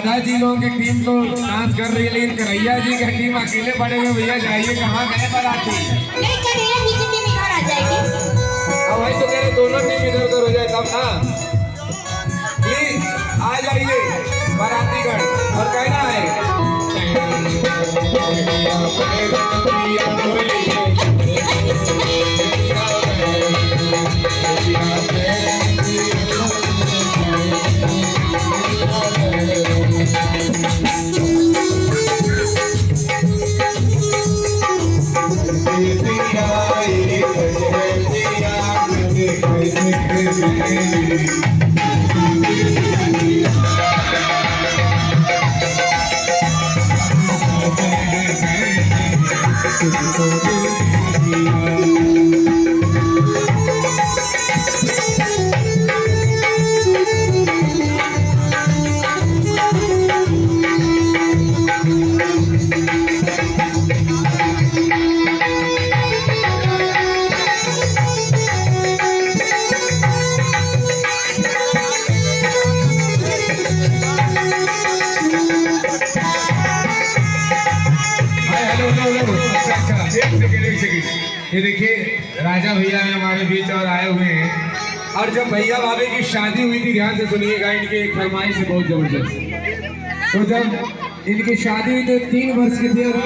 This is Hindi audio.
राधा जी लोगों की टीम तो डांस कर रही है, लेकिन कन्हैया जी की टीम अकेले पड़े हुए। भैया जाइए, कहाँ गए बाराती? नहीं, कन्हैया जी की टीम इधर आ जाएगी। अब भाई तो कह रहे दोनों टीम इधर उधर हो जाए तब ना। प्लीज आ जाइए बारातीगढ़ और कहना है ये देखिए राजा भैया हमारे बीच और आए हुए हैं। और जब भैया भाभी की शादी हुई थी, ध्यान से सुनिएगा, इनकी एक फरमाइश है बहुत जबरदस्त। तो जब इनकी शादी हुई तो 3 वर्ष की थी।